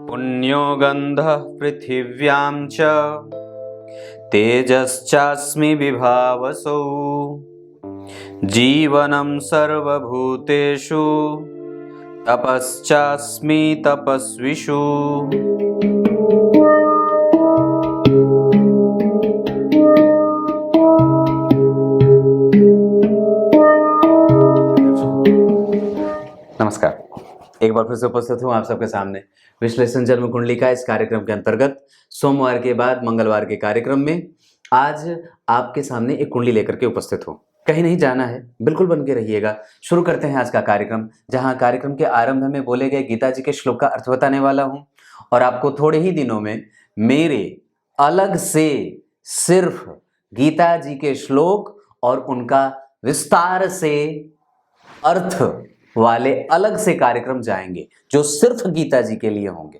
पुण्यो गन्धः पृथिव्यां च तेजश्चास्मि विभावसौ जीवनं सर्वभूतेषु तपश्चास्मि तपस्विषु। नमस्कार, एक बार फिर से उपस्थित हूँ आप सबके सामने विश्लेषण जन्म कुंडली का इस कार्यक्रम के अंतर्गत सोमवार के बाद मंगलवार के कार्यक्रम में आज आपके सामने एक कुंडली लेकर के उपस्थित हूँ। कहीं नहीं जाना है, बिल्कुल बन के रहिएगा। शुरू करते हैं आज का कार्यक्रम, जहाँ कार्यक्रम के आरंभ में बोले गए गीता जी के श्लोक का अर्थ बताने वाला हूँ और आपको थोड़े ही दिनों में मेरे अलग से सिर्फ गीता जी के श्लोक और उनका विस्तार से अर्थ वाले अलग से कार्यक्रम जाएंगे जो सिर्फ गीता जी के लिए होंगे,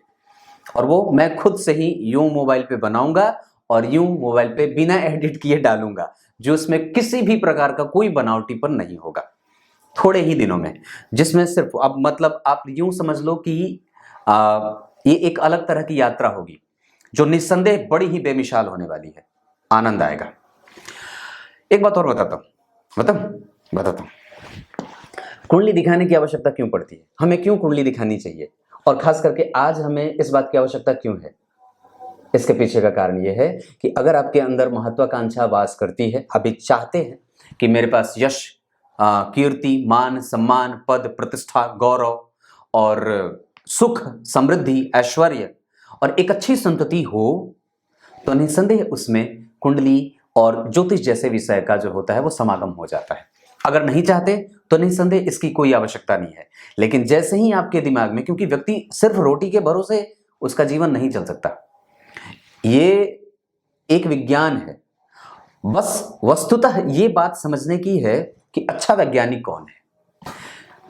और वो मैं खुद से ही यूं मोबाइल पे बनाऊंगा और यूं मोबाइल पे बिना एडिट किए डालूंगा, जो इसमें किसी भी प्रकार का कोई बनावटीपन नहीं होगा थोड़े ही दिनों में, जिसमें सिर्फ अब मतलब आप यूं समझ लो कि ये एक अलग तरह की यात्रा होगी जो निस्संदेह बड़ी ही बेमिसाल होने वाली है। आनंद आएगा। एक बात और बताता हूं कुंडली दिखाने की आवश्यकता क्यों पड़ती है, हमें क्यों कुंडली दिखानी चाहिए, और खास करके आज हमें इस बात की आवश्यकता क्यों है। इसके पीछे का कारण यह है कि अगर आपके अंदर महत्वाकांक्षा वास करती है, अभी चाहते हैं कि मेरे पास यश, कीर्ति, मान, सम्मान, पद, प्रतिष्ठा, गौरव और सुख, समृद्धि, ऐश्वर्य और एक अच्छी संतति हो, तो निसंदेह उसमें कुंडली और ज्योतिष जैसे विषय का जो होता है वो समागम हो जाता है। अगर नहीं चाहते तो निसंदेह इसकी कोई आवश्यकता नहीं है। लेकिन जैसे ही आपके दिमाग में, क्योंकि व्यक्ति सिर्फ रोटी के भरोसे उसका जीवन नहीं चल सकता, ये एक विज्ञान है। बस वस्तुतः ये बात समझने की है कि अच्छा वैज्ञानिक कौन है,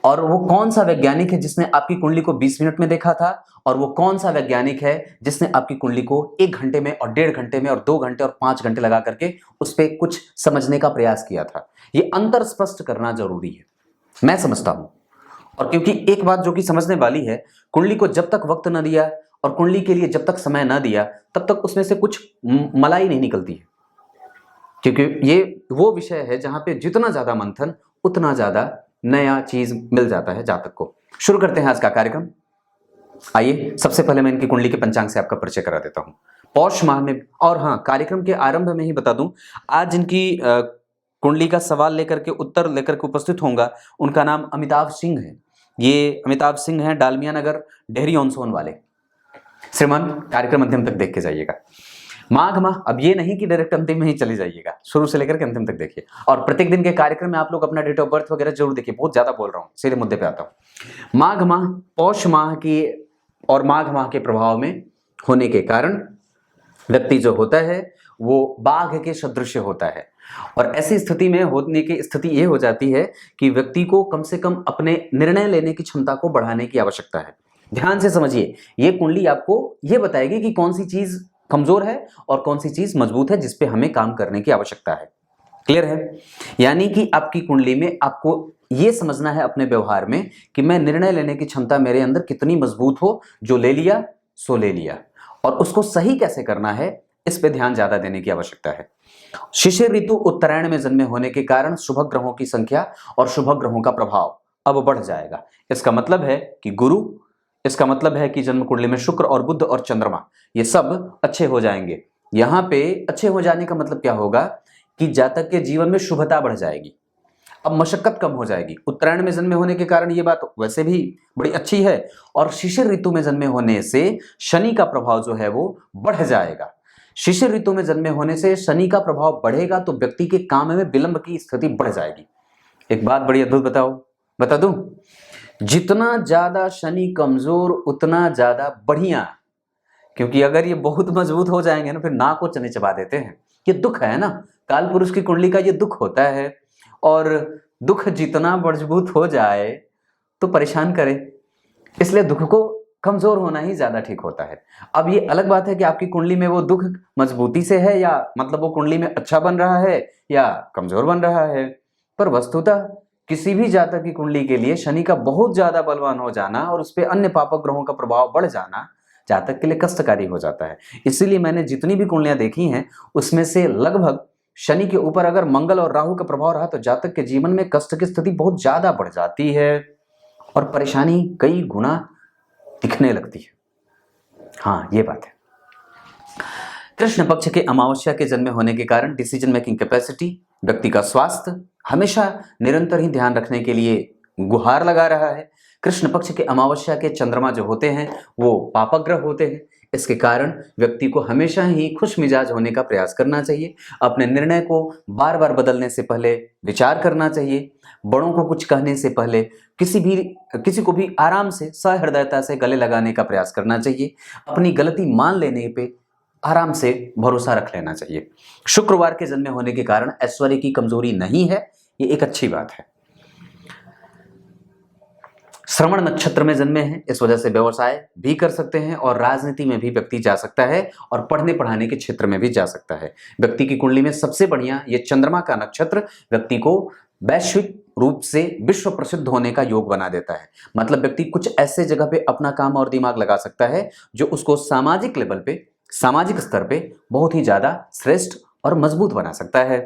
और वो कौन सा वैज्ञानिक है जिसने आपकी कुंडली को 20 मिनट में देखा था, और वो कौन सा वैज्ञानिक है जिसने आपकी कुंडली को 1 घंटे में और 1.5 घंटे में और 2 घंटे और 5 घंटे लगा करके उस पर कुछ समझने का प्रयास किया था। ये अंतर स्पष्ट करना जरूरी है, मैं समझता हूं। और क्योंकि एक बात जो कि समझने वाली है, कुंडली को जब तक वक्त न दिया और कुंडली के लिए जब तक समय न दिया, तब तक उसमें से कुछ मलाई नहीं निकलती है। क्योंकि ये वो विषय है जहां पे जितना ज्यादा मंथन उतना ज्यादा नया चीज मिल जाता है जातक को। शुरू करते हैं आज का कार्यक्रम। आइए, सबसे पहले मैं इनकी कुंडली के पंचांग से आपका परिचय करा देता हूं। पौष माह में, और हाँ, कार्यक्रम के आरंभ में ही बता दूं, आज इनकी कुंडली का सवाल लेकर के उत्तर लेकर के उपस्थित होऊंगा। उनका नाम अमिताभ सिंह है। ये अमिताभ सिंह हैं, डालमिया नगर, डेहरी ऑन सोन वाले। श्रीमान, कार्यक्रम अंतिम तक देख के जाइएगा। माघ माह, अब ये नहीं कि डायरेक्ट अंतिम में ही चले जाइएगा, शुरू से लेकर के अंतिम तक देखिए। और प्रत्येक दिन के कार्यक्रम में आप लोग अपना डेट ऑफ बर्थ वगैरह जरूर देखिए। बहुत ज्यादा बोल रहा हूँ, सीधे मुद्दे पे आता हूँ। माघ माह पौष माह की और माघ माह के प्रभाव में होने के कारण व्यक्ति जो होता है वो बाघ के सदृश होता है, और ऐसी स्थिति में होने की स्थिति ये हो जाती है कि व्यक्ति को कम से कम अपने निर्णय लेने की क्षमता को बढ़ाने की आवश्यकता है। ध्यान से समझिए, ये कुंडली आपको ये बताएगी कि कौन सी चीज कमजोर है और कौन सी चीज मजबूत है, जिसपे हमें काम करने की आवश्यकता है। क्लियर है? यानी कि आपकी कुंडली में आपको ये समझना है अपने व्यवहार में कि मैं निर्णय लेने की क्षमता मेरे अंदर कितनी मजबूत हो, जो ले लिया सो ले लिया, और उसको सही कैसे करना है, इस पे ध्यान ज्यादा देने की आवश्यकता है। शिशिर ऋतु उत्तरायण में जन्मे होने के कारण शुभ ग्रहों की संख्या और शुभ ग्रहों का प्रभाव अब बढ़ जाएगा। इसका मतलब है कि गुरु, इसका मतलब है कि जन्म कुंडली में शुक्र और बुध और चंद्रमा, ये सब अच्छे हो जाएंगे। यहां पे अच्छे हो जाने का मतलब क्या होगा कि जातक के जीवन में शुभता बढ़ जाएगी, अब मशक्कत कम हो जाएगी। उत्तरायण में जन्मे होने के कारण ये बात वैसे भी बड़ी अच्छी है, और शिशिर ऋतु में जन्मे होने से शनि का प्रभाव जो है वो बढ़ जाएगा। शिशिर ऋतु में जन्मे होने से शनि का प्रभाव बढ़ेगा तो व्यक्ति के काम में विलंब की स्थिति बढ़ जाएगी। एक बात बड़ी अद्भुत बता दूं, जितना ज्यादा शनि कमजोर उतना ज्यादा बढ़िया, क्योंकि अगर ये बहुत मजबूत हो जाएंगे ना, फिर नाक को चने चबा देते हैं। ये दुख है ना, काल पुरुष की कुंडली का ये दुख होता है, और दुख जितना मजबूत हो जाए तो परेशान करे, इसलिए दुख को कमजोर होना ही ज्यादा ठीक होता है। अब ये अलग बात है कि आपकी कुंडली में वो दुख मजबूती से है, या मतलब वो कुंडली में अच्छा बन रहा है या कमजोर बन रहा है, पर वस्तुतः किसी भी जातक की कुंडली के लिए शनि का बहुत ज्यादा बलवान हो जाना और उस पर अन्य पापक ग्रहों का प्रभाव बढ़ जाना जातक के लिए कष्टकारी हो जाता है। इसीलिए मैंने जितनी भी कुंडलियां देखी हैं उसमें से लगभग शनि के ऊपर अगर मंगल और राहु का प्रभाव रहा तो जातक के जीवन में कष्ट की स्थिति बहुत ज्यादा बढ़ जाती है और परेशानी कई गुना दिखने लगती है। हाँ, ये बात है। कृष्ण पक्ष के अमावस्या के जन्म होने के कारण डिसीजन मेकिंग कैपेसिटी, व्यक्ति का स्वास्थ्य हमेशा निरंतर ही ध्यान रखने के लिए गुहार लगा रहा है। कृष्ण पक्ष के अमावस्या के चंद्रमा जो होते हैं वो पापग्रह होते हैं। इसके कारण व्यक्ति को हमेशा ही खुश मिजाज होने का प्रयास करना चाहिए। अपने निर्णय को बार बार बदलने से पहले विचार करना चाहिए। बड़ों को कुछ कहने से पहले किसी को भी आराम से सहृदयता से गले लगाने का प्रयास करना चाहिए। अपनी गलती मान लेने पे आराम से भरोसा रख लेना चाहिए। शुक्रवार के जन्म होने के कारण ऐश्वर्य की कमजोरी नहीं है, ये एक अच्छी बात है। श्रवण नक्षत्र में जन्मे हैं, इस वजह से व्यवसाय भी कर सकते हैं और राजनीति में भी व्यक्ति जा सकता है और पढ़ने पढ़ाने के क्षेत्र में भी जा सकता है। व्यक्ति की कुंडली में सबसे बढ़िया ये चंद्रमा का नक्षत्र व्यक्ति को वैश्विक रूप से विश्व प्रसिद्ध होने का योग बना देता है। मतलब व्यक्ति कुछ ऐसे जगह पे अपना काम और दिमाग लगा सकता है जो उसको सामाजिक लेवल पे, सामाजिक स्तर पे बहुत ही ज्यादा श्रेष्ठ और मजबूत बना सकता है।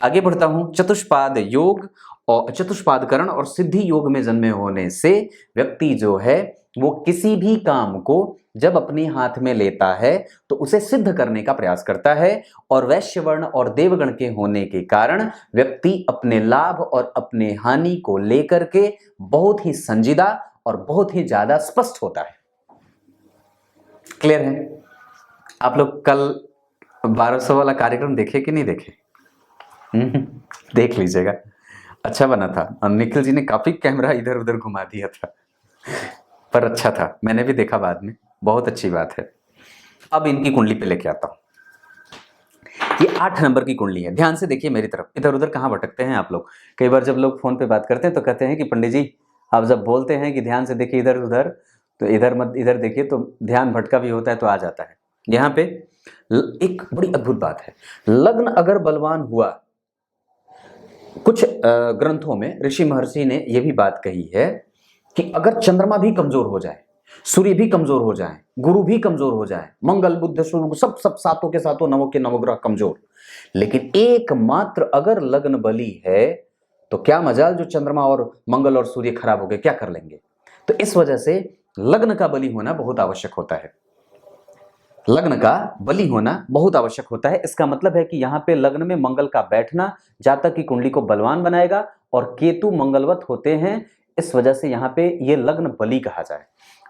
आगे बढ़ता हूं। चतुष्पाद योग और चतुष्पादकरण और सिद्धि योग में जन्मे होने से व्यक्ति जो है वो किसी भी काम को जब अपने हाथ में लेता है तो उसे सिद्ध करने का प्रयास करता है और वैश्य वर्ण और देवगण के होने के कारण व्यक्ति अपने लाभ और अपने हानि को लेकर के बहुत ही संजीदा और बहुत ही ज्यादा स्पष्ट होता है। क्लियर है? आप लोग कल 1200 वाला कार्यक्रम देखे कि नहीं देखे? देख लीजिएगा, अच्छा बना था और निखिल जी ने काफी कैमरा इधर उधर घुमा दिया था पर अच्छा था, मैंने भी देखा बाद में, बहुत अच्छी बात है। अब इनकी कुंडली पे लेके आता हूं। ये 8 नंबर की कुंडली है। ध्यान से देखिए मेरी तरफ, इधर उधर कहां भटकते हैं आप लोग। कई बार जब लोग फोन पे बात करते हैं तो कहते हैं कि पंडित जी आप जब बोलते हैं कि ध्यान से देखिए इधर उधर, तो इधर मत इधर देखिए, तो ध्यान भटका भी होता है तो आ जाता है। यहाँ पे एक बड़ी अद्भुत बात है। लग्न अगर बलवान हुआ, कुछ ग्रंथों में ऋषि महर्षि ने यह भी बात कही है कि अगर चंद्रमा भी कमजोर हो जाए, सूर्य भी कमजोर हो जाए, गुरु भी कमजोर हो जाए, मंगल बुध शुक्र सब सातों के सातों नवों के नवग्रह कमजोर, लेकिन एकमात्र अगर लग्न बली है तो क्या मजाल जो चंद्रमा और मंगल और सूर्य खराब हो गए, क्या कर लेंगे। तो इस वजह से लग्न का बली होना बहुत आवश्यक होता है। लग्न का बली होना बहुत आवश्यक होता है। इसका मतलब है कि यहाँ पे लग्न में मंगल का बैठना जातक की कुंडली को बलवान बनाएगा और केतु मंगलवत होते हैं, इस वजह से यहाँ पे ये लग्न बली कहा जाए।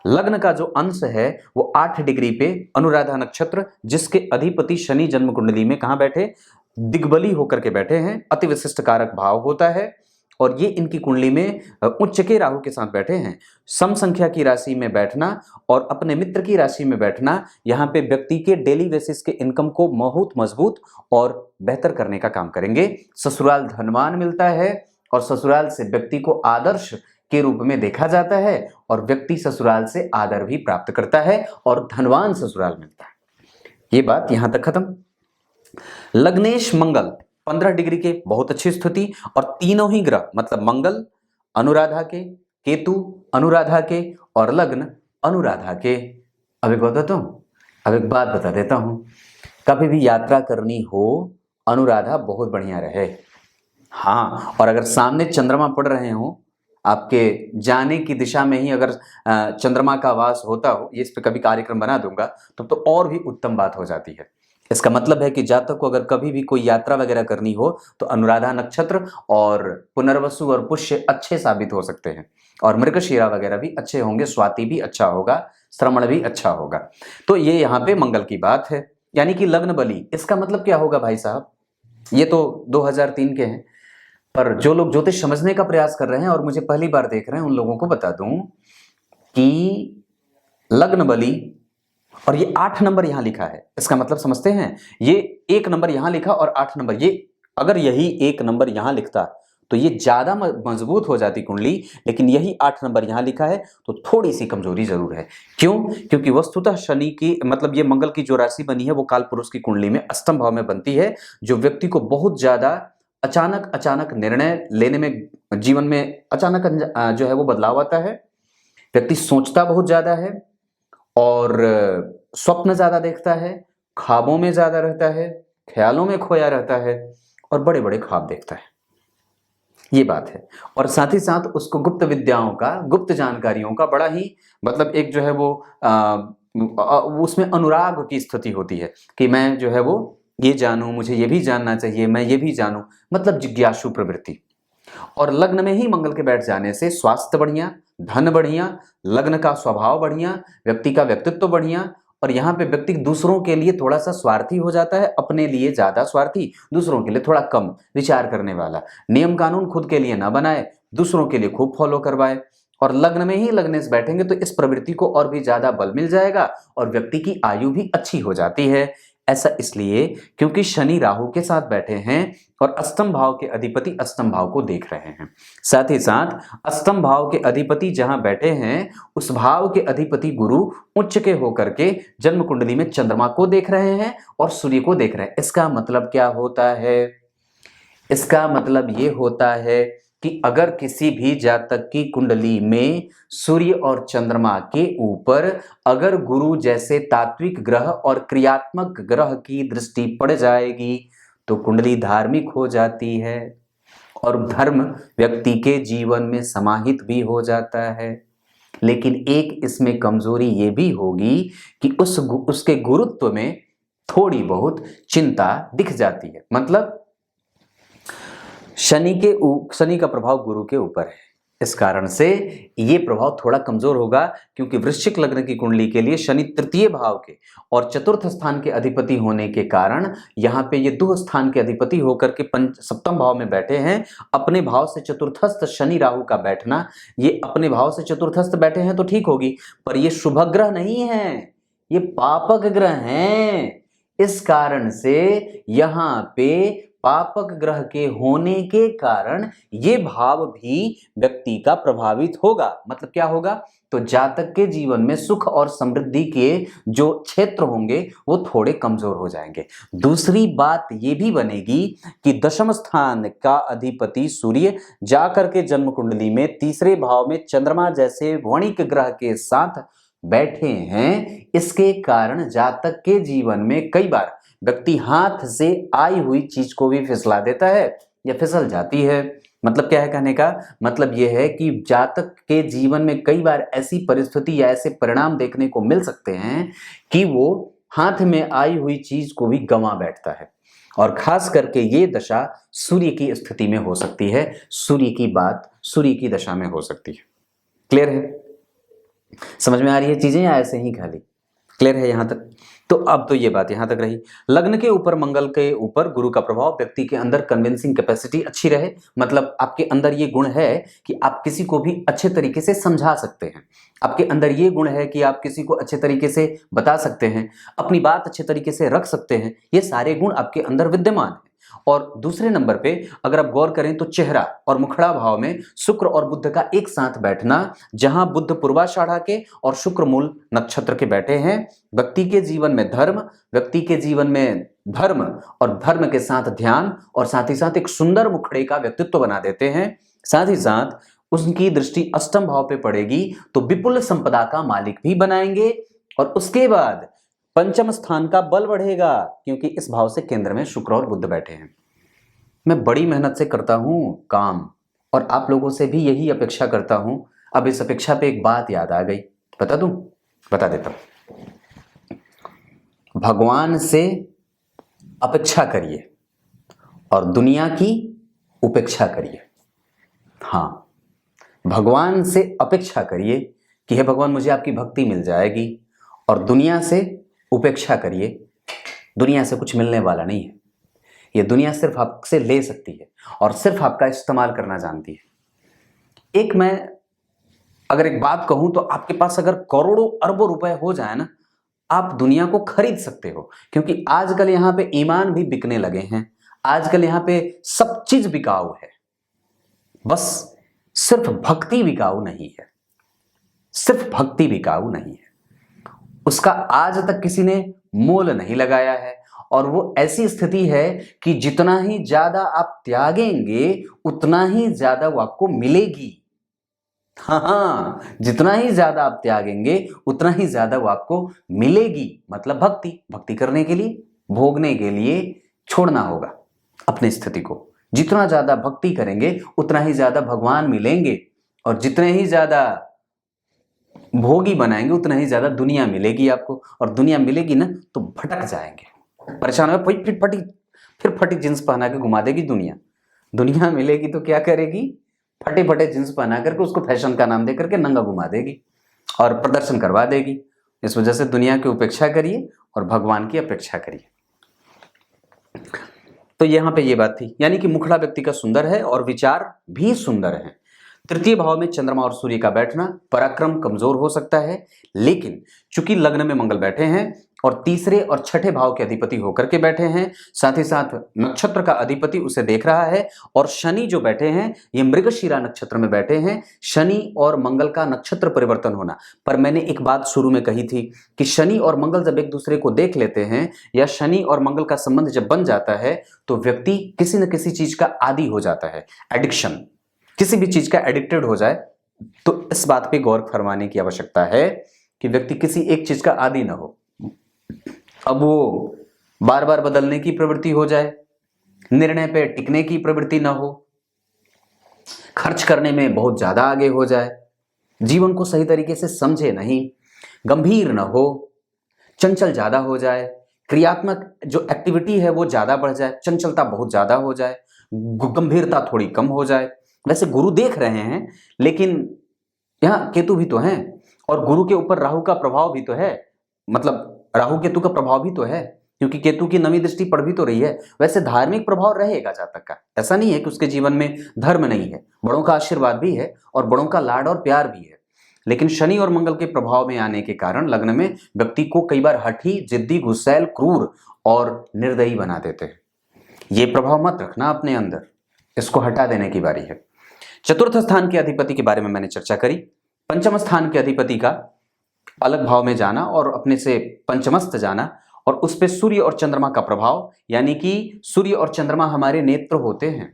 लग्न का जो अंश है वो 8 डिग्री पे अनुराधा नक्षत्र, जिसके अधिपति शनि जन्म कुंडली में कहाँ बैठे, दिग्बली होकर के बैठे हैं। अति विशिष्ट कारक भाव होता है और ये इनकी कुंडली में उच्च के राहु के साथ बैठे हैं। सम संख्या की राशि में बैठना और अपने मित्र की राशि में बैठना यहाँ पे व्यक्ति के डेली बेसिस के इनकम को बहुत मजबूत और बेहतर करने का काम करेंगे। ससुराल धनवान मिलता है और ससुराल से व्यक्ति को आदर्श के रूप में देखा जाता है और व्यक्ति ससुराल से आदर भी प्राप्त करता है और धनवान ससुराल मिलता है। ये बात यहां तक खत्म। लग्नेश मंगल 15 डिग्री के बहुत अच्छी स्थिति और तीनों ही ग्रह मतलब मंगल अनुराधा के, केतु अनुराधा के और लग्न अनुराधा के। अब एक बात बता देता हूं, कभी भी यात्रा करनी हो अनुराधा बहुत बढ़िया रहे। हाँ, और अगर सामने चंद्रमा पड़ रहे हो, आपके जाने की दिशा में ही अगर चंद्रमा का वास होता हो, ये इस पे कभी कार्यक्रम बना दूंगा, तो और भी उत्तम बात हो जाती है। इसका मतलब है कि जातक को अगर कभी भी कोई यात्रा वगैरह करनी हो तो अनुराधा नक्षत्र और पुनर्वसु और पुष्य अच्छे साबित हो सकते हैं और मृगशिरा वगैरह भी अच्छे होंगे, स्वाति भी अच्छा होगा, श्रवण भी अच्छा होगा। तो ये यहाँ पे मंगल की बात है, यानी कि लग्न बली। इसका मतलब क्या होगा भाई साहब, ये तो 2003 के हैं, पर जो लोग ज्योतिष समझने का प्रयास कर रहे हैं और मुझे पहली बार देख रहे हैं उन लोगों को बता दूं कि लग्न बली और ये 8 नंबर यहां लिखा है, इसका मतलब समझते हैं। ये 1 नंबर यहां लिखा और 8 नंबर, ये अगर यही 1 नंबर यहां लिखता तो ये ज्यादा मजबूत हो जाती कुंडली, लेकिन यही 8 नंबर यहां लिखा है तो थोड़ी सी कमजोरी जरूर है। क्यों? क्योंकि वस्तुतः शनि की मतलब ये मंगल की जो राशि बनी है वो काल पुरुष की कुंडली में अष्टम भाव में बनती है, जो व्यक्ति को बहुत ज्यादा अचानक निर्णय लेने में, जीवन में अचानक जो है वो बदलाव आता है। व्यक्ति सोचता बहुत ज्यादा है और स्वप्न ज्यादा देखता है, ख्वाबों में ज्यादा रहता है, ख्यालों में खोया रहता है और बड़े बड़े ख्वाब देखता है। ये बात है। और साथ ही साथ उसको गुप्त विद्याओं का, गुप्त जानकारियों का बड़ा ही मतलब एक जो है वो उसमें अनुराग की स्थिति होती है कि मैं जो है वो ये जानूं, मुझे ये भी जानना चाहिए, मैं ये भी जानूं, मतलब जिज्ञासु प्रवृत्ति। और लग्न में ही मंगल के बैठ जाने से स्वास्थ्य बढ़िया, धन बढ़िया, लग्न का स्वभाव बढ़िया, व्यक्ति का व्यक्तित्व बढ़िया। और यहाँ पे व्यक्ति दूसरों के लिए थोड़ा सा स्वार्थी हो जाता है, अपने लिए ज्यादा स्वार्थी, दूसरों के लिए थोड़ा कम विचार करने वाला। नियम कानून खुद के लिए ना बनाए, दूसरों के लिए खूब फॉलो करवाए। और लग्न में ही लगने से बैठेंगे तो इस प्रवृत्ति को और भी ज्यादा बल मिल जाएगा और व्यक्ति की आयु भी अच्छी हो जाती है। ऐसा इसलिए क्योंकि शनि राहु के साथ बैठे हैं और अष्टम भाव के अधिपति अष्टम भाव को देख रहे हैं। साथ ही साथ अष्टम भाव के अधिपति जहां बैठे हैं उस भाव के अधिपति गुरु उच्च के होकर के जन्म कुंडली में चंद्रमा को देख रहे हैं और सूर्य को देख रहे हैं। इसका मतलब क्या होता है? इसका मतलब ये होता है कि अगर किसी भी जातक की कुंडली में सूर्य और चंद्रमा के ऊपर अगर गुरु जैसे तात्विक ग्रह और क्रियात्मक ग्रह की दृष्टि पड़ जाएगी तो कुंडली धार्मिक हो जाती है और धर्म व्यक्ति के जीवन में समाहित भी हो जाता है। लेकिन एक इसमें कमजोरी ये भी होगी कि उसके गुरुत्व में थोड़ी बहुत चिंता दिख जाती है। मतलब शनि का प्रभाव गुरु के ऊपर है, इस कारण से ये प्रभाव थोड़ा कमजोर होगा क्योंकि वृश्चिक लग्न की कुंडली के लिए शनि तृतीय भाव के और चतुर्थ स्थान के अधिपति होने के कारण यहाँ पे ये दो स्थान के अधिपति होकर के सप्तम भाव में बैठे हैं। अपने भाव से चतुर्थस्थ शनि राहु का बैठना, ये अपने भाव से चतुर्थस्थ बैठे हैं तो ठीक होगी, पर ये शुभ ग्रह नहीं है, ये पापक ग्रह हैं। इस कारण से यहाँ पे पापक ग्रह के होने के कारण ये भाव भी व्यक्ति का प्रभावित होगा। मतलब क्या होगा? तो जातक के जीवन में सुख और समृद्धि के जो क्षेत्र होंगे वो थोड़े कमजोर हो जाएंगे। दूसरी बात ये भी बनेगी कि दशम स्थान का अधिपति सूर्य जाकर के जन्म कुंडली में तीसरे भाव में चंद्रमा जैसे वणिक ग्रह के साथ बैठे हैं। इसके कारण जातक के जीवन में कई बार व्यक्ति हाथ से आई हुई चीज को भी फिसला देता है या फिसल जाती है। मतलब क्या है कहने का? मतलब यह है कि जातक के जीवन में कई बार ऐसी परिस्थिति या ऐसे परिणाम देखने को मिल सकते हैं कि वो हाथ में आई हुई चीज को भी गंवा बैठता है। और खास करके ये दशा सूर्य की स्थिति में हो सकती है, सूर्य की बात सूर्य की दशा में हो सकती है। क्लियर है? समझ में आ रही है चीजें या ऐसे ही खाली? क्लियर है यहां तक? तो अब तो ये बात यहां तक रही। लग्न के ऊपर मंगल के ऊपर गुरु का प्रभाव, व्यक्ति के अंदर कन्विंसिंग कैपेसिटी अच्छी रहे, मतलब आपके अंदर ये गुण है कि आप किसी को भी अच्छे तरीके से समझा सकते हैं, आपके अंदर ये गुण है कि आप किसी को अच्छे तरीके से बता सकते हैं, अपनी बात अच्छे तरीके से रख सकते हैं, ये सारे गुण आपके अंदर विद्यमान है। और दूसरे नंबर पे अगर आप गौर करें तो चेहरा और मुखड़ा भाव में शुक्र और बुध का एक साथ बैठना, जहां बुध पूर्वाषाढ़ा के और शुक्र मूल नक्षत्र के बैठे हैं, व्यक्ति के जीवन में धर्म, व्यक्ति के जीवन में धर्म और धर्म के साथ ध्यान और साथ ही साथ एक सुंदर मुखड़े का व्यक्तित्व बना देते हैं। साथ ही साथ उनकी दृष्टि अष्टम भाव पे पड़ेगी तो विपुल संपदा का मालिक भी बनाएंगे और उसके बाद पंचम स्थान का बल बढ़ेगा क्योंकि इस भाव से केंद्र में शुक्र और बुध बैठे हैं। मैं बड़ी मेहनत से करता हूं काम और आप लोगों से भी यही अपेक्षा करता हूं। अब इस अपेक्षा पे एक बात याद आ गई, बता दूं? बता देता हूं। भगवान से अपेक्षा करिए और दुनिया की उपेक्षा करिए। हाँ, भगवान से अपेक्षा करिए कि हे भगवान मुझे आपकी भक्ति मिल जाएगी, और दुनिया से उपेक्षा करिए, दुनिया से कुछ मिलने वाला नहीं है। ये दुनिया सिर्फ आपसे ले सकती है और सिर्फ आपका इस्तेमाल करना जानती है। मैं अगर एक बात कहूं तो आपके पास अगर करोड़ों अरबों रुपए हो जाए ना, आप दुनिया को खरीद सकते हो, क्योंकि आजकल यहां पे ईमान भी बिकने लगे हैं, आजकल यहां पे सब चीज बिकाऊ है, बस सिर्फ भक्ति बिकाऊ नहीं है, सिर्फ भक्ति बिकाऊ नहीं है। उसका आज तक किसी ने मोल नहीं लगाया है और वो ऐसी स्थिति है कि जितना ही ज्यादा आप त्यागेंगे उतना ही ज्यादा वो आपको मिलेगी। हाँ हाँ, जितना ही ज्यादा आप त्यागेंगे उतना ही ज्यादा वो आपको मिलेगी। मतलब भक्ति, भक्ति करने के लिए, भोगने के लिए छोड़ना होगा अपनी स्थिति को। जितना ज्यादा भक्ति करेंगे उतना ही ज्यादा भगवान मिलेंगे, और जितने ही ज्यादा भोगी बनाएंगे उतना ही ज्यादा दुनिया मिलेगी आपको, और दुनिया मिलेगी ना तो भटक जाएंगे, परेशान हो, फिर फटी जींस पहना के घुमा देगी दुनिया। दुनिया मिलेगी तो क्या करेगी, फटे फटे जींस पहना करके उसको फैशन का नाम दे करके नंगा घुमा देगी और प्रदर्शन करवा देगी। इस वजह से दुनिया की उपेक्षा करिए और भगवान की अपेक्षा करिए। तो यहाँ पे ये बात थी, यानी कि मुखड़ा व्यक्ति का सुंदर है और विचार भी सुंदर है। तृतीय भाव में चंद्रमा और सूर्य का बैठना पराक्रम कमजोर हो सकता है, लेकिन चूंकि लग्न में मंगल बैठे हैं और तीसरे और छठे भाव के अधिपति होकर के बैठे हैं, साथ ही साथ नक्षत्र का अधिपति उसे देख रहा है, और शनि जो बैठे हैं ये मृगशिरा नक्षत्र में बैठे हैं। शनि और मंगल का नक्षत्र परिवर्तन होना, पर मैंने एक बात शुरू में कही थी कि शनि और मंगल जब एक दूसरे को देख लेते हैं या शनि और मंगल का संबंध जब बन जाता है तो व्यक्ति किसी न किसी चीज का आदी हो जाता है। एडिक्शन, किसी भी चीज का एडिक्टेड हो जाए तो इस बात पे गौर फरमाने की आवश्यकता है कि व्यक्ति किसी एक चीज का आदी ना हो। अब वो बार बार बदलने की प्रवृत्ति हो जाए, निर्णय पे टिकने की प्रवृत्ति ना हो, खर्च करने में बहुत ज्यादा आगे हो जाए, जीवन को सही तरीके से समझे नहीं, गंभीर ना हो, चंचल ज्यादा हो जाए, क्रियात्मक जो एक्टिविटी है वो ज्यादा बढ़ जाए, चंचलता बहुत ज्यादा हो जाए, गंभीरता थोड़ी कम हो जाए। वैसे गुरु देख रहे हैं, लेकिन यहाँ केतु भी तो हैं और गुरु के ऊपर राहु का प्रभाव भी तो है, मतलब राहु केतु का प्रभाव भी तो है, क्योंकि केतु की नवी दृष्टि पड़ भी तो रही है। वैसे धार्मिक प्रभाव रहेगा जातक का, ऐसा नहीं है कि उसके जीवन में धर्म नहीं है, बड़ों का आशीर्वाद भी है और बड़ों का लाड और प्यार भी है। लेकिन शनि और मंगल के प्रभाव में आने के कारण लग्न में व्यक्ति को कई बार हठी, जिद्दी, गुस्सैल, क्रूर और निर्दयी बना देते हैं। ये प्रभाव मत रखना अपने अंदर, इसको हटा देने की बारी है। चतुर्थ स्थान के अधिपति के बारे में मैंने चर्चा करी। पंचम स्थान के अधिपति का अलग भाव में जाना और अपने से पंचमस्त जाना, और उस पे सूर्य और चंद्रमा का प्रभाव, यानी कि सूर्य और चंद्रमा हमारे नेत्र होते हैं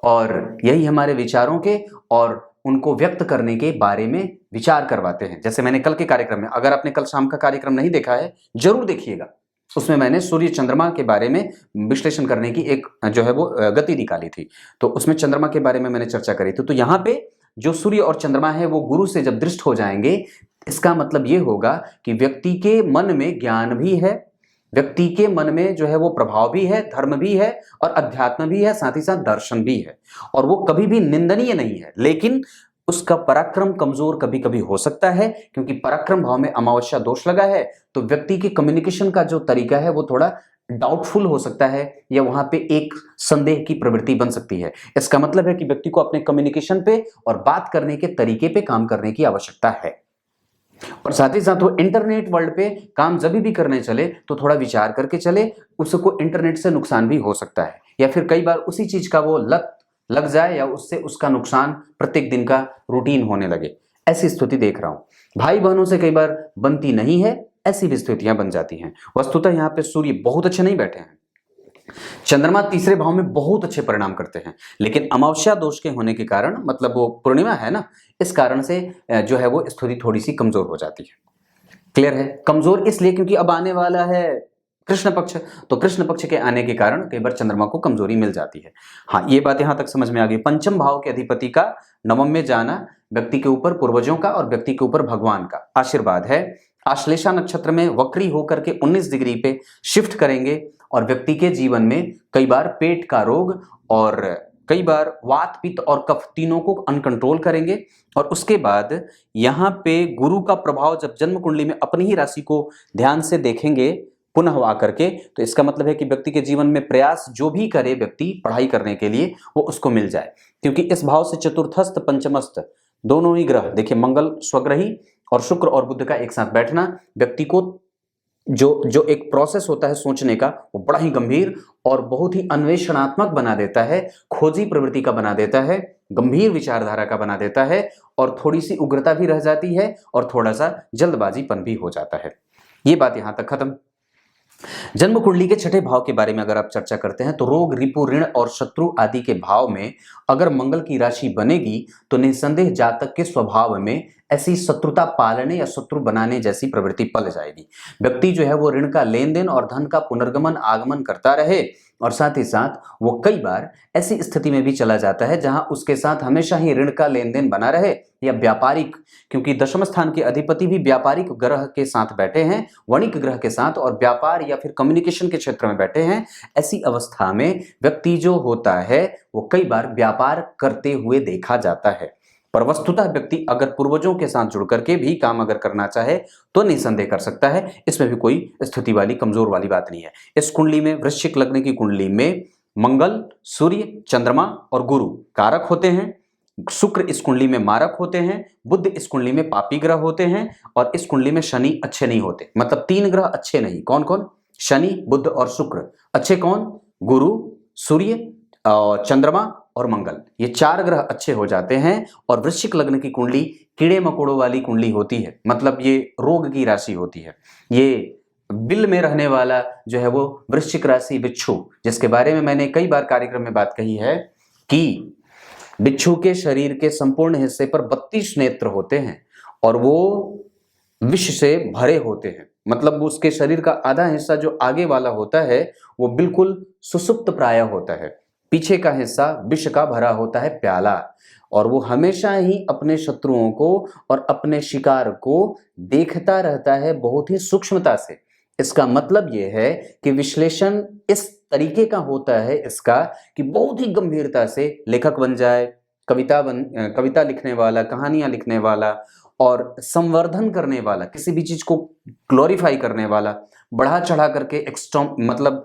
और यही हमारे विचारों के और उनको व्यक्त करने के बारे में विचार करवाते हैं। जैसे मैंने कल के कार्यक्रम में, अगर आपने कल शाम का कार्यक्रम नहीं देखा है जरूर देखिएगा, उसमें मैंने सूर्य चंद्रमा के बारे में विश्लेषण करने की एक जो है वो गति निकाली थी, तो उसमें चंद्रमा के बारे में मैंने चर्चा करी थी। तो यहाँ पे जो सूर्य और चंद्रमा है वो गुरु से जब दृष्ट हो जाएंगे, इसका मतलब ये होगा कि व्यक्ति के मन में ज्ञान भी है, व्यक्ति के मन में जो है वो प्रभाव भी है, धर्म भी है और अध्यात्म भी है, साथ ही साथ दर्शन भी है, और वो कभी भी निंदनीय नहीं है। लेकिन उसका पराक्रम कमजोर कभी कभी हो सकता है, क्योंकि पराक्रम भाव में अमावस्या दोष लगा है, तो व्यक्ति के कम्युनिकेशन का जो तरीका है वो थोड़ा डाउटफुल हो सकता है, या वहां पे एक संदेह की प्रवृत्ति बन सकती है। इसका मतलब है कि व्यक्ति को अपने कम्युनिकेशन पे और बात करने के तरीके पे काम करने की आवश्यकता है, और साथ ही साथ वो इंटरनेट वर्ल्ड पे काम जब भी करने चले तो थोड़ा विचार करके चले, उसको इंटरनेट से नुकसान भी हो सकता है, या फिर कई बार उसी चीज का वो लत लग जाए या उससे उसका नुकसान प्रत्येक दिन का रूटीन होने लगे। ऐसी स्थिति देख रहा हूं। भाई बहनों से कई बार बनती नहीं है, ऐसी भी स्थितियां बन जाती हैं। वस्तुतः यहाँ पे सूर्य बहुत अच्छे नहीं बैठे हैं, चंद्रमा तीसरे भाव में बहुत अच्छे परिणाम करते हैं, लेकिन अमावस्या दोष के होने के कारण, मतलब वो पूर्णिमा है ना, इस कारण से जो है वो स्थिति थोड़ी सी कमजोर हो जाती है। क्लियर है? कमजोर इसलिए क्योंकि अब आने वाला है कृष्ण पक्ष, तो कृष्ण पक्ष के आने के कारण कई बार चंद्रमा को कमजोरी मिल जाती है। हाँ, ये बात यहां तक समझ में आ गई। पंचम भाव के अधिपति का नवम में जाना व्यक्ति के ऊपर पूर्वजों का और व्यक्ति के ऊपर भगवान का आशीर्वाद है। आश्लेषा नक्षत्र में वक्री होकर के 19 डिग्री पे शिफ्ट करेंगे और व्यक्ति के जीवन में कई बार पेट का रोग और कई बार वात, पित्त और कफ तीनों को अनकंट्रोल करेंगे। और उसके बाद यहाँ पे गुरु का प्रभाव जब जन्म कुंडली में अपनी ही राशि को ध्यान से देखेंगे पुनः आकर के, तो इसका मतलब है कि व्यक्ति के जीवन में प्रयास जो भी करे व्यक्ति पढ़ाई करने के लिए वो उसको मिल जाए, क्योंकि इस भाव से चतुर्थस्थ पंचमस्थ दोनों ही ग्रह, देखिए मंगल स्वग्रही और शुक्र और बुध का एक साथ बैठना व्यक्ति को जो एक प्रोसेस होता है सोचने का वो बड़ा ही गंभीर और बहुत ही अन्वेषणात्मक बना देता है, खोजी प्रवृत्ति का बना देता है, गंभीर विचारधारा का बना देता है, और थोड़ी सी उग्रता भी रह जाती है और थोड़ा सा जल्दबाजीपन भी हो जाता है। ये बात यहां तक खत्म। जन्म कुंडली के छठे भाव के बारे में अगर आप चर्चा करते हैं तो रोग, रिपु, ऋण और शत्रु आदि के भाव में अगर मंगल की राशि बनेगी तो निस्संदेह जातक के स्वभाव में ऐसी शत्रुता पालने या शत्रु बनाने जैसी प्रवृत्ति पल जाएगी। व्यक्ति जो है वो ऋण का लेन देन और धन का पुनर्गमन आगमन करता रहे और साथ ही साथ वो कई बार ऐसी स्थिति में भी चला जाता है जहां उसके साथ हमेशा ही ऋण का लेन देन बना रहे या व्यापारिक, क्योंकि दशम स्थान के अधिपति भी व्यापारिक ग्रह के साथ बैठे हैं, वणिक ग्रह के साथ, और व्यापार या फिर कम्युनिकेशन के क्षेत्र में बैठे हैं। ऐसी अवस्था में व्यक्ति जो होता है वो कई बार व्यापार करते हुए देखा जाता है। पर वस्तुतः व्यक्ति अगर पूर्वजों के साथ जुड़ करके भी काम अगर करना चाहे तो निसंदेह कर सकता है, इसमें भी कोई स्थिति वाली कमजोर वाली बात नहीं है। इस कुंडली में, वृश्चिक लग्न की कुंडली में मंगल, सूर्य, चंद्रमा और गुरु कारक होते हैं। शुक्र इस कुंडली में मारक होते हैं, बुध इस कुंडली में पापी ग्रह होते हैं और इस कुंडली में शनि अच्छे नहीं होते। मतलब 3 ग्रह अच्छे नहीं। कौन कौन? शनि, बुध और शुक्र। अच्छे कौन? गुरु, सूर्य, चंद्रमा और मंगल। ये 4 ग्रह अच्छे हो जाते हैं। और वृश्चिक लग्न की कुंडली कीड़े मकोड़ों वाली कुंडली होती है, मतलब ये रोग की राशि होती है। ये बिल में रहने वाला जो है वो वृश्चिक राशि बिच्छू, जिसके बारे में मैंने कई बार कार्यक्रम में बात कही है कि बिच्छू के शरीर के संपूर्ण हिस्से पर 32 नेत्र होते हैं और वो विष से भरे होते हैं। मतलब उसके शरीर का आधा हिस्सा जो आगे वाला होता है वो बिल्कुल सुसुप्त प्राय होता है, पीछे का हिस्सा विष का भरा होता है प्याला, और वो हमेशा ही अपने शत्रुओं को और अपने शिकार को देखता रहता है बहुत ही सूक्ष्मता से। इसका मतलब ये है कि विश्लेषण इस तरीके का होता है इसका कि बहुत ही गंभीरता से लेखक बन जाए, कविता लिखने वाला, कहानियां लिखने वाला और संवर्धन करने वाला, किसी भी चीज को ग्लोरीफाई करने वाला, बढ़ा चढ़ा करके एक्सट्रॉम मतलब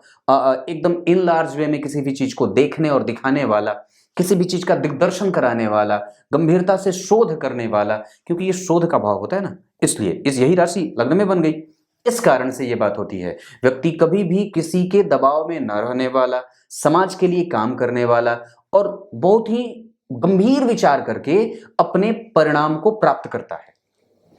एकदम इन लार्ज वे में किसी भी चीज को देखने और दिखाने वाला, किसी भी चीज का दिग्दर्शन कराने वाला, गंभीरता से शोध करने वाला, क्योंकि ये शोध का भाव होता है ना, इसलिए यही राशि लग्न में बन गई। इस कारण से ये बात होती है। व्यक्ति कभी भी किसी के दबाव में न रहने वाला, समाज के लिए काम करने वाला और बहुत ही गंभीर विचार करके अपने परिणाम को प्राप्त करता है।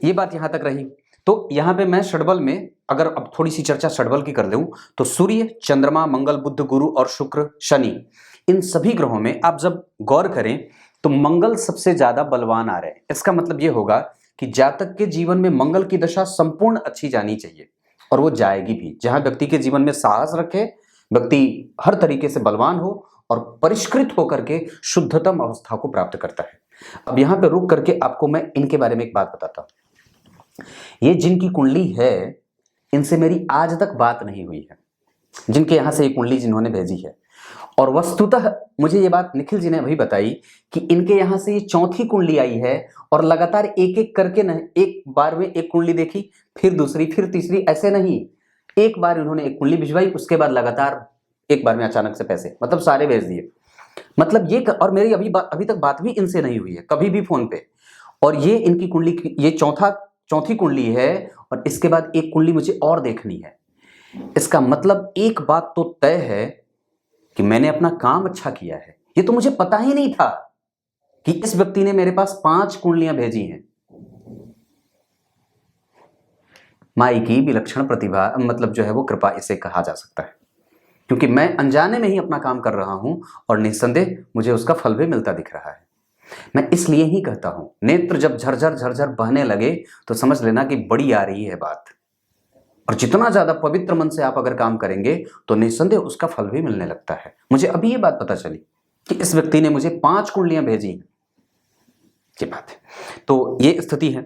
ये बात यहां तक रही। तो यहां पे मैं षडबल में अगर अब थोड़ी सी चर्चा षडबल की कर दूं तो सूर्य, चंद्रमा, मंगल, बुध, गुरु और शुक्र, शनि, इन सभी ग्रहों में आप जब गौर करें तो मंगल सबसे ज्यादा बलवान आ रहे हैं। इसका मतलब यह होगा कि जातक के जीवन में मंगल की दशा संपूर्ण अच्छी जानी चाहिए और वो जाएगी भी। जहां व्यक्ति के जीवन में साहस रखे, व्यक्ति हर तरीके से बलवान हो और परिष्कृत होकर के शुद्धतम अवस्था को प्राप्त करता है। अब यहां पे रुक करके आपको मैं इनके बारे में एक बात बताता हूं। ये जिनकी कुंडली है इनसे मेरी आज तक बात नहीं हुई है, जिनके यहां से ये कुंडली जिन्होंने भेजी है। और वस्तुतः मुझे ये बात निखिल जी ने अभी बताई कि इनके यहां से ये चौथी कुंडली आई है और लगातार एक एक करके न, एक बार में एक कुंडली देखी, फिर दूसरी, फिर तीसरी, ऐसे नहीं। एक बार इन्होंने एक कुंडली भिजवाई, उसके बाद लगातार एक बार में अचानक से पैसे, मतलब सारे भेज दिए। मतलब ये और मेरी अभी तक बात भी इनसे नहीं हुई है कभी भी फोन पे। और ये इनकी कुंडली, ये चौथी कुंडली है और इसके बाद एक कुंडली मुझे और देखनी है। इसका मतलब एक बात तो तय है कि मैंने अपना काम अच्छा किया है। ये तो मुझे पता ही नहीं था कि इस व्यक्ति ने मेरे पास 5 कुंडलियां भेजी हैं। माई की विलक्षण प्रतिभा, मतलब जो है वो कृपा इसे कहा जा सकता है, क्योंकि मैं अनजाने में ही अपना काम कर रहा हूं और निस्संदेह मुझे उसका फल भी मिलता दिख रहा है। मैं इसलिए ही कहता हूं, नेत्र जब झरझर झरझर बहने लगे तो समझ लेना कि बड़ी आ रही है बात। और जितना ज्यादा पवित्र मन से आप अगर काम करेंगे तो निस्संदेह उसका फल भी मिलने लगता है। मुझे अभी ये बात पता चली कि इस व्यक्ति ने मुझे 5 कुंडलियां भेजी हैं। ये बात है, तो ये स्थिति है,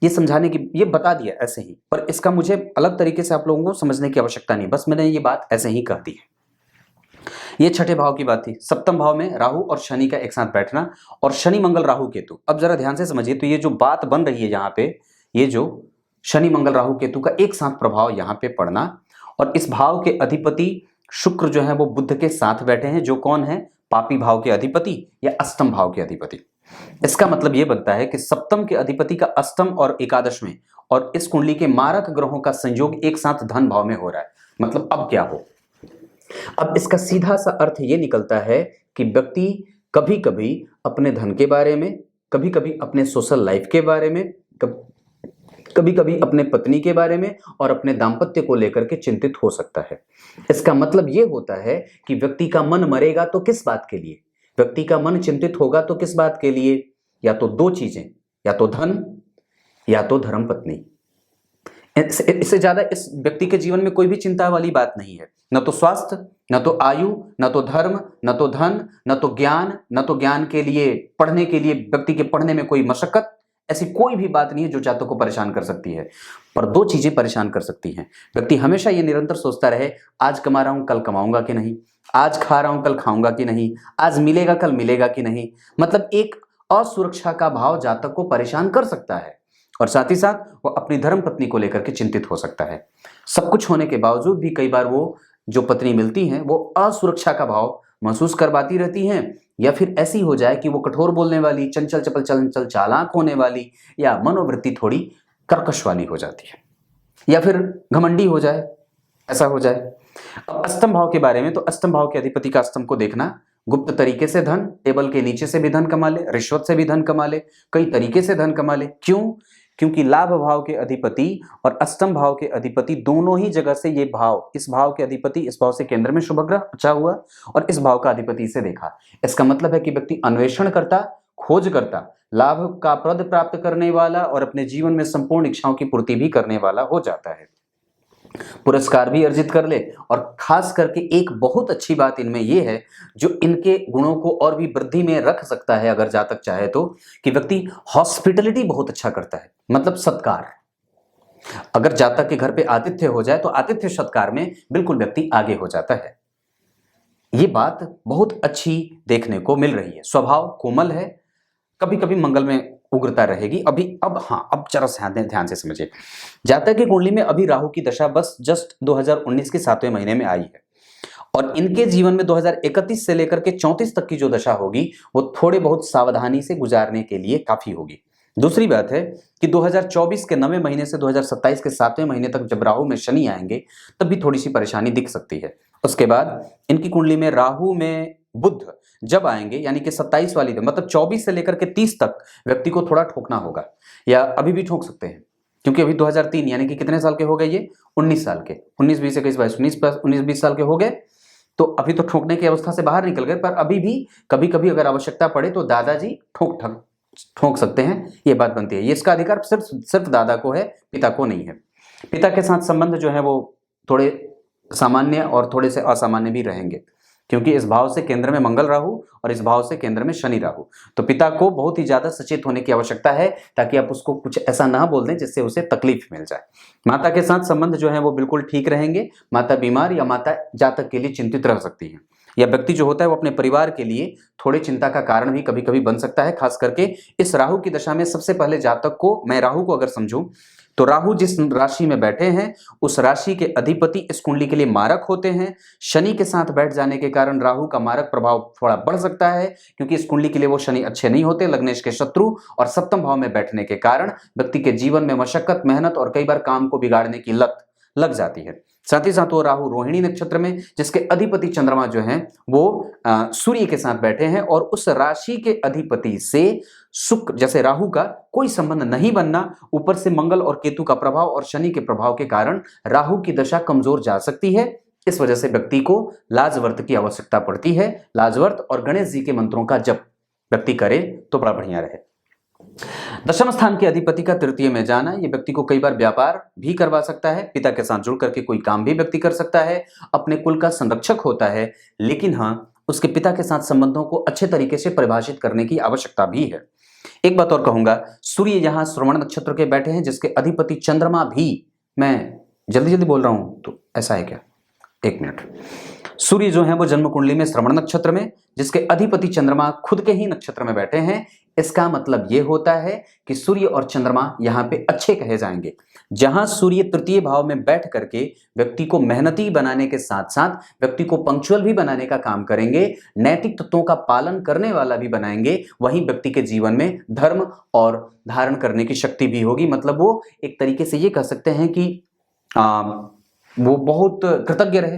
ये समझाने की, ये बता दिया ऐसे ही, पर इसका मुझे अलग तरीके से आप लोगों को समझने की आवश्यकता नहीं, बस मैंने ये बात ऐसे ही कह दी है। ये छठे भाव की बात थी। सप्तम भाव में राहु और शनि का एक साथ बैठना और शनि मंगल राहु केतु। अब जरा ध्यान से समझिए, तो ये जो बात बन रही है यहाँ पे, ये जो शनि मंगल राहु केतु का एक साथ प्रभाव यहाँ पे पड़ना, और इस भाव के अधिपति शुक्र जो है वो बुध के साथ बैठे हैं, जो कौन है? पापी भाव के अधिपति या अष्टम भाव के अधिपति। इसका मतलब ये बनता है कि सप्तम के अधिपति का अष्टम और एकादश में और इस कुंडली के मारक ग्रहों का संयोग एक साथ धन भाव में हो रहा है। मतलब अब क्या हो? अब इसका सीधा सा अर्थ ये निकलता है कि व्यक्ति कभी कभी अपने धन के बारे में, कभी कभी अपने सोशल लाइफ के बारे में, कभी कभी अपने पत्नी के बारे में और अपने दाम्पत्य को लेकर के चिंतित हो सकता है। इसका मतलब यह होता है कि व्यक्ति का मन मरेगा तो किस बात के लिए, व्यक्ति का मन चिंतित होगा तो किस बात के लिए, या तो दो चीजें, या तो धन या तो धर्म पत्नी। इससे ज्यादा इस व्यक्ति के जीवन में कोई भी चिंता वाली बात नहीं है। न तो स्वास्थ्य, न तो आयु, न तो धर्म, न तो धन, न तो ज्ञान, न तो ज्ञान के लिए पढ़ने के लिए व्यक्ति के पढ़ने में कोई मशक्कत, ऐसी कोई भी बात नहीं है जो जातक को परेशान कर सकती है। पर दो चीजें परेशान कर सकती हैं। व्यक्ति हमेशा ये निरंतर सोचता रहे, आज कमा रहा हूं कल कमाऊंगा कि नहीं, आज खा रहा हूं कल खाऊंगा कि नहीं, आज मिलेगा कल मिलेगा कि नहीं। मतलब एक असुरक्षा का भाव जातक को परेशान कर सकता है और साथ ही साथ वो अपनी धर्म पत्नी को लेकर के चिंतित हो सकता है। सब कुछ होने के बावजूद भी कई बार वो जो पत्नी मिलती हैं वो असुरक्षा का भाव महसूस करवाती रहती हैं, या फिर ऐसी हो जाए कि वो कठोर बोलने वाली, चंचल चपल चंचल चालाक होने वाली, या मनोवृत्ति थोड़ी कर्कश वाली हो जाती है, या फिर घमंडी हो जाए, ऐसा हो जाए। अब अष्टम भाव के बारे में, तो अष्टम भाव के अधिपति का अष्टम को देखना, गुप्त तरीके से धन, टेबल के नीचे से भी धन कमा ले, रिश्वत से भी धन कमा ले, कई तरीके से धन कमा ले। क्यों? क्योंकि लाभ भाव के अधिपति और अष्टम भाव के अधिपति दोनों ही जगह से ये भाव, इस भाव के अधिपति इस भाव से केंद्र में शुभ ग्रह अच्छा हुआ और इस भाव का अधिपति से देखा। इसका मतलब है कि व्यक्ति अन्वेषण करता, खोज करता, लाभ का पद प्राप्त करने वाला और अपने जीवन में संपूर्ण इच्छाओं की पूर्ति भी करने वाला हो जाता है, पुरस्कार भी अर्जित कर ले। और खास करके एक बहुत अच्छी बात इनमें यह है जो इनके गुणों को और भी वृद्धि में रख सकता है अगर जातक चाहे तो, कि व्यक्ति हॉस्पिटलिटी बहुत अच्छा करता है, मतलब सत्कार। अगर जातक के घर पे आतिथ्य हो जाए तो आतिथ्य सत्कार में बिल्कुल व्यक्ति आगे हो जाता है। ये बात बहुत अच्छी देखने को मिल रही है। स्वभाव कोमल है, कभी कभी मंगल में उग्रता रहेगी। अब जरा ध्यान से समझिए। जातक की कुंडली में अभी राहु की दशा बस जस्ट 2019 के 7वें महीने में आई है और इनके जीवन में 2031 से लेकर के 34 तक की जो दशा होगी वो थोड़े बहुत सावधानी से गुजारने के लिए काफी होगी। दूसरी बात है कि 2024 के 9वें महीने से 2027 के 7वें महीने तक जब राहु में शनि आएंगे तब भी थोड़ी सी परेशानी दिख सकती है। उसके बाद इनकी कुंडली में राहु में बुध जब आएंगे, यानी कि 27 वाली, मतलब 24 से लेकर के 30 तक व्यक्ति को थोड़ा ठोकना होगा, या अभी भी ठोक सकते हैं, क्योंकि अभी 2003 यानी कि कितने साल के हो गए ये, 19 साल के, 19 20 21 22 19 20 साल के हो गए, तो अभी तो ठोकने की अवस्था से बाहर निकल गए। पर अभी भी कभी कभी अगर आवश्यकता पड़े तो दादाजी ठोक सकते हैं, ये बात बनती है। ये इसका अधिकार सिर्फ दादा को है, पिता को नहीं है। पिता के साथ संबंध जो है वो थोड़े सामान्य और थोड़े से असामान्य भी रहेंगे, क्योंकि इस भाव से केंद्र में मंगल राहु और इस भाव से केंद्र में शनि राहु। तो पिता को बहुत ही ज्यादा सचेत होने की आवश्यकता है, ताकि आप उसको कुछ ऐसा ना बोल दें जिससे उसे तकलीफ मिल जाए। माता के साथ संबंध जो है वो बिल्कुल ठीक रहेंगे। माता बीमार या माता जातक के लिए चिंतित रह सकती है, या व्यक्ति जो होता है वो अपने परिवार के लिए थोड़ी चिंता का कारण भी कभी कभी बन सकता है। खास करके इस राहु की दशा में सबसे पहले जातक को, मैं राहु को अगर समझूं तो राहु जिस राशि में बैठे हैं उस राशि के अधिपति इस कुंडली के लिए मारक होते हैं। शनि के साथ बैठ जाने के कारण राहु का मारक प्रभाव थोड़ा बढ़ सकता है, क्योंकि इस कुंडली के लिए वो शनि अच्छे नहीं होते, लग्नेश के शत्रु, और सप्तम भाव में बैठने के कारण व्यक्ति के जीवन में मशक्कत, मेहनत और कई बार काम को बिगाड़ने की लत लग जाती है। साथ ही साथ वो राहु रोहिणी नक्षत्र में, जिसके अधिपति चंद्रमा जो हैं वो सूर्य के साथ बैठे हैं, और उस राशि के अधिपति से शुक्र, जैसे राहु का कोई संबंध नहीं बनना, ऊपर से मंगल और केतु का प्रभाव और शनि के प्रभाव के कारण राहु की दशा कमजोर जा सकती है। इस वजह से व्यक्ति को लाजवर्त की आवश्यकता पड़ती है। लाजवर्त और गणेश जी के मंत्रों का जप व्यक्ति करे तो बड़ा बढ़िया रहे। दशम स्थान के अधिपति का तृतीय में जाना, ये व्यक्ति को कई बार व्यापार भी करवा सकता है, पिता के साथ जुड़ करके कोई काम भी व्यक्ति कर सकता है, अपने कुल का संरक्षक होता है, लेकिन हाँ, उसके पिता के साथ संबंधों को अच्छे तरीके से परिभाषित करने की आवश्यकता भी है। एक बात और कहूंगा, सूर्य यहां श्रवण नक्षत्र के बैठे हैं, जिसके अधिपति चंद्रमा भी, मैं जल्दी जल्दी बोल रहा हूं तो ऐसा है क्या, एक मिनट, सूर्य जो है वो जन्म कुंडली में श्रवण नक्षत्र में, जिसके अधिपति चंद्रमा खुद के ही नक्षत्र में बैठे हैं। इसका मतलब यह होता है कि सूर्य और चंद्रमा यहाँ पे अच्छे कहे जाएंगे। जहां सूर्य तृतीय भाव में बैठ करके व्यक्ति को मेहनती बनाने के साथ साथ व्यक्ति को पंक्चुअल भी बनाने का काम करेंगे, नैतिक तत्वों का पालन करने वाला भी बनाएंगे, वहीं व्यक्ति के जीवन में धर्म और धारण करने की शक्ति भी होगी। मतलब वो एक तरीके से ये कह सकते हैं कि वो बहुत कृतज्ञ रहे,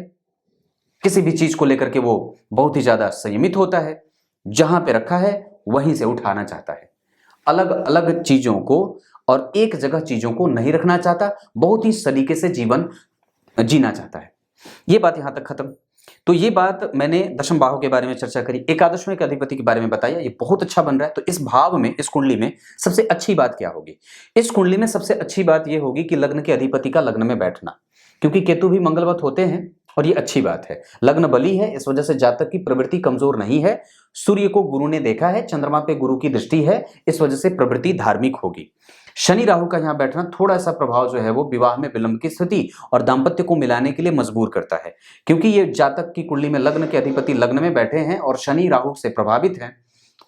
किसी भी चीज को लेकर के वो बहुत ही ज्यादा संयमित होता है, जहां पे रखा है वहीं से उठाना चाहता है, अलग अलग चीजों को और एक जगह चीजों को नहीं रखना चाहता, बहुत ही सलीके से जीवन जीना चाहता है। ये बात यहां तक खत्म। तो ये बात मैंने दशम भाव के बारे में चर्चा करी, एकादशवें के अधिपति के बारे में बताया, ये बहुत अच्छा बन रहा है। तो इस भाव में, इस कुंडली में सबसे अच्छी बात क्या होगी? इस कुंडली में सबसे अच्छी बात ये होगी कि लग्न के अधिपति का लग्न में बैठना, क्योंकि केतु भी मंगलवत होते हैं और ये अच्छी बात है। लग्न बली है, इस वजह से जातक की प्रवृत्ति कमजोर नहीं है। सूर्य को गुरु ने देखा है, चंद्रमा पे गुरु की दृष्टि है, इस वजह से प्रवृत्ति धार्मिक होगी। शनि राहु का यहाँ बैठना थोड़ा सा प्रभाव जो है वो विवाह में विलंब की स्थिति और दाम्पत्य को मिलाने के लिए मजबूर करता है, क्योंकि ये जातक की कुंडली में लग्न के अधिपति लग्न में बैठे हैं और शनि राहु से प्रभावित हैं,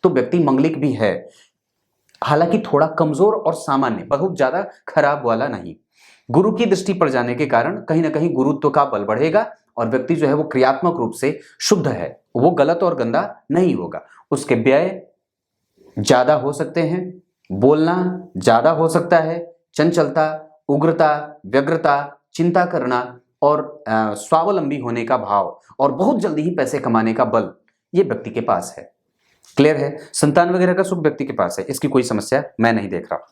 तो व्यक्ति मंगलिक भी है, हालांकि थोड़ा कमजोर और सामान्य, बहुत ज्यादा खराब वाला नहीं। गुरु की दृष्टि पड़ जाने के कारण कहीं ना कहीं गुरुत्व का बल बढ़ेगा और व्यक्ति जो है वो क्रियात्मक रूप से शुद्ध है, वो गलत और गंदा नहीं होगा। उसके व्यय ज्यादा हो सकते हैं, बोलना ज्यादा हो सकता है, चंचलता, उग्रता, व्यग्रता, चिंता करना और स्वावलंबी होने का भाव और बहुत जल्दी ही पैसे कमाने का बल ये व्यक्ति के पास है। क्लियर है? संतान वगैरह का सुख व्यक्ति के पास है, इसकी कोई समस्या मैं नहीं देख रहा।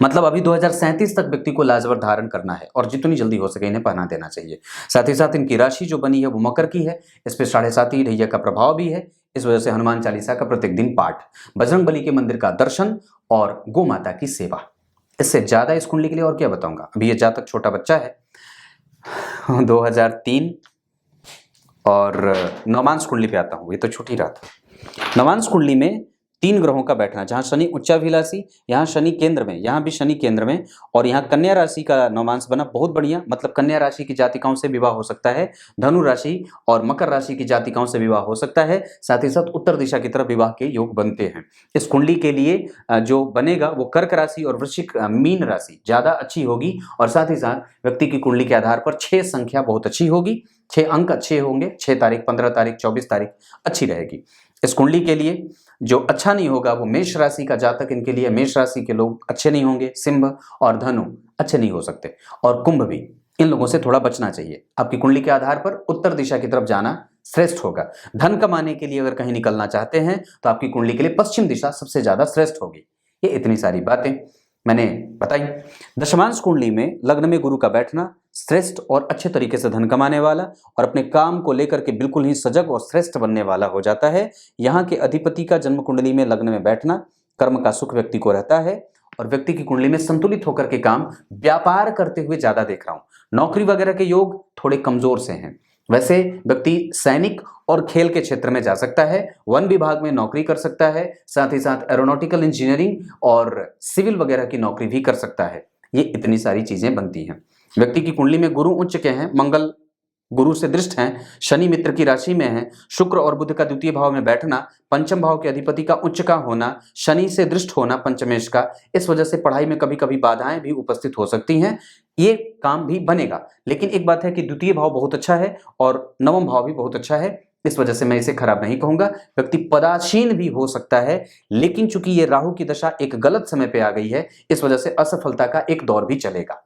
मतलब अभी 2037 तक व्यक्ति को लाजवर धारण करना है और जितनी जल्दी हो सके इन्हें पहना देना चाहिए। साथ ही साथ इनकी राशि जो बनी है वो मकर की है, इस पे 7.5 ढैया का प्रभाव भी है, इस वजह से हनुमान चालीसा का प्रत्येक दिन पाठ, बजरंगबली के मंदिर का दर्शन और गौ माता की सेवा, इससे ज्यादा इस कुंडली के लिए और क्या बताऊंगा। अभी ये जातक छोटा बच्चा है, 2003 और नवमांश कुंडली पे आता हूँ, ये तो छूट ही रहा था। नवमांश कुंडली में 3 ग्रहों का बैठना, जहां शनि उच्चाभिलाषी, यहाँ शनि केंद्र में, यहाँ भी शनि केंद्र में, और यहाँ कन्या राशि का नवमांश बना, बहुत बढ़िया। मतलब कन्या राशि की जातिकाओं से विवाह हो सकता है, धनु राशि और मकर राशि की जातिकाओं से विवाह हो सकता है, साथ ही साथ उत्तर दिशा की तरफ विवाह के योग बनते हैं। इस कुंडली के लिए जो बनेगा वो कर्क राशि और वृश्चिक मीन राशि ज्यादा अच्छी होगी, और साथ ही साथ व्यक्ति की कुंडली के आधार पर 6 संख्या बहुत अच्छी होगी, 6 अंक अच्छे होंगे, 6 तारीख, 15 तारीख, 24 तारीख अच्छी रहेगी। इस कुंडली के लिए जो अच्छा नहीं होगा वो मेष राशि का जातक, इनके लिए मेष राशि के लोग अच्छे नहीं होंगे, सिंह और धनु अच्छे नहीं हो सकते, और कुंभ भी, इन लोगों से थोड़ा बचना चाहिए। आपकी कुंडली के आधार पर उत्तर दिशा की तरफ जाना श्रेष्ठ होगा। धन कमाने के लिए अगर कहीं निकलना चाहते हैं तो आपकी कुंडली के लिए पश्चिम दिशा सबसे ज्यादा श्रेष्ठ होगी। ये इतनी सारी बातें मैंने बताई। दशमांश कुंडली में लग्न में गुरु का बैठना श्रेष्ठ और अच्छे तरीके से धन कमाने वाला और अपने काम को लेकर के बिल्कुल ही सजग और श्रेष्ठ बनने वाला हो जाता है। यहाँ के अधिपति का जन्म कुंडली में लग्न में बैठना कर्म का सुख व्यक्ति को रहता है, और व्यक्ति की कुंडली में संतुलित होकर के काम व्यापार करते हुए ज्यादा देख रहा हूं। नौकरी वगैरह के योग थोड़े कमजोर से हैं। वैसे व्यक्ति सैनिक और खेल के क्षेत्र में जा सकता है, वन विभाग में नौकरी कर सकता है, साथ ही साथ एरोनॉटिकल इंजीनियरिंग और सिविल वगैरह की नौकरी भी कर सकता है। ये इतनी सारी चीजें बनती हैं। व्यक्ति की कुंडली में गुरु उच्च के हैं, मंगल गुरु से दृष्ट हैं, शनि मित्र की राशि में है, शुक्र और बुध का द्वितीय भाव में बैठना, पंचम भाव के अधिपति का उच्च का होना, शनि से दृष्ट होना पंचमेश का, इस वजह से पढ़ाई में कभी कभी बाधाएं भी उपस्थित हो सकती हैं। ये काम भी बनेगा, लेकिन एक बात है कि द्वितीय भाव बहुत अच्छा है और नवम भाव भी बहुत अच्छा है, इस वजह से मैं इसे खराब नहीं कहूंगा। व्यक्ति पदासीन भी हो सकता है, लेकिन चूंकि ये राहु की दशा एक गलत समय पे आ गई है, इस वजह से असफलता का एक दौर भी चलेगा,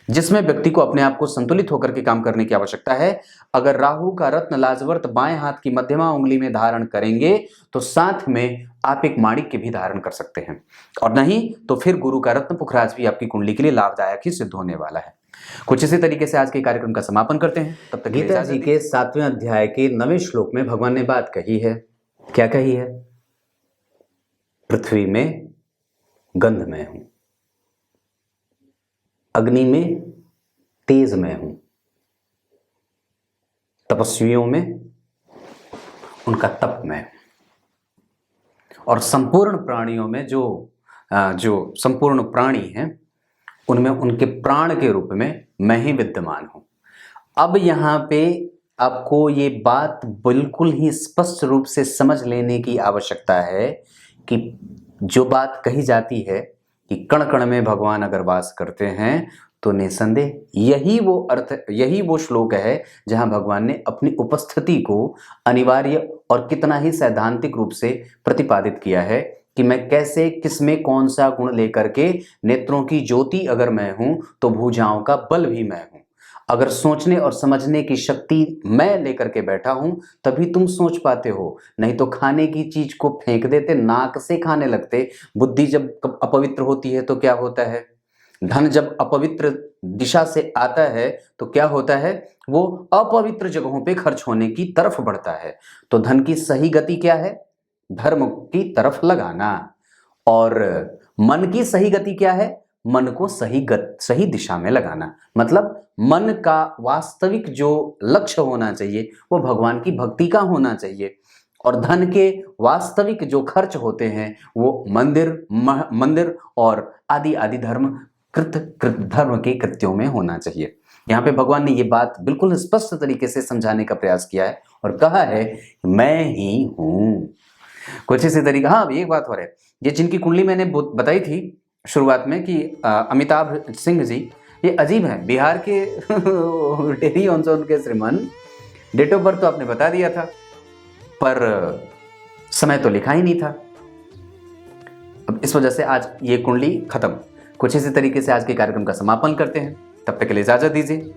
जिसमें व्यक्ति को अपने आप को संतुलित होकर के काम करने की आवश्यकता है। अगर राहु का रत्न लाजवर्त बाएं हाथ की मध्यमा उंगली में धारण करेंगे तो साथ में आप एक माणिक्य भी धारण कर सकते हैं, और नहीं तो फिर गुरु का रत्न पुखराज भी आपकी कुंडली के लिए लाभदायक ही सिद्ध होने वाला है। कुछ इसी तरीके से आज के कार्यक्रम का समापन करते हैं। तब तक गीता जी के 7वें अध्याय के 9वें श्लोक में भगवान ने बात कही है। क्या कही है? पृथ्वी में गंध में हूं, अग्नि में तेज में हूं, तपस्वियों में उनका तप में, और संपूर्ण प्राणियों में जो संपूर्ण प्राणी हैं उनमें उनके प्राण के रूप में मैं ही विद्यमान हूं। अब यहां पे आपको ये बात बिल्कुल ही स्पष्ट रूप से समझ लेने की आवश्यकता है कि जो बात कही जाती है कि कण कण में भगवान अगर वास करते हैं तो निसंदेह यही वो श्लोक है जहां भगवान ने अपनी उपस्थिति को अनिवार्य और कितना ही सैद्धांतिक रूप से प्रतिपादित किया है कि मैं कैसे, किसमें कौन सा गुण लेकर के, नेत्रों की ज्योति अगर मैं हूं तो भुजाओं का बल भी मैं हूं। अगर सोचने और समझने की शक्ति मैं लेकर के बैठा हूं तभी तुम सोच पाते हो, नहीं तो खाने की चीज को फेंक देते, नाक से खाने लगते। बुद्धि जब अपवित्र होती है तो क्या होता है, धन जब अपवित्र दिशा से आता है तो क्या होता है, वो अपवित्र जगहों पे खर्च होने की तरफ बढ़ता है। तो धन की सही गति क्या है, धर्म की तरफ लगाना। और मन की सही गति क्या है, मन को सही दिशा में लगाना। मतलब मन का वास्तविक जो लक्ष्य होना चाहिए वो भगवान की भक्ति का होना चाहिए। और धन के वास्तविक जो खर्च होते हैं वो मंदिर और आदि आदि धर्म के कृत्यों में होना चाहिए। यहाँ पे भगवान ने ये बात बिल्कुल स्पष्ट तरीके से समझाने का प्रयास किया है और कहा है मैं ही हूं। कुछ इसी तरीके, हाँ एक बात और है, ये जिनकी कुंडली मैंने बताई थी शुरुआत में कि अमिताभ सिंह जी, ये अजीब है, बिहार के टेरी ऑनसोन के श्रीमान। डेट ऑफ बर्थ तो आपने बता दिया था पर समय तो लिखा ही नहीं था। अब इस वजह से आज ये कुंडली खत्म। कुछ इसी तरीके से आज के कार्यक्रम का समापन करते हैं। तब तक के लिए इजाजत दीजिए।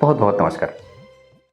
बहुत बहुत नमस्कार।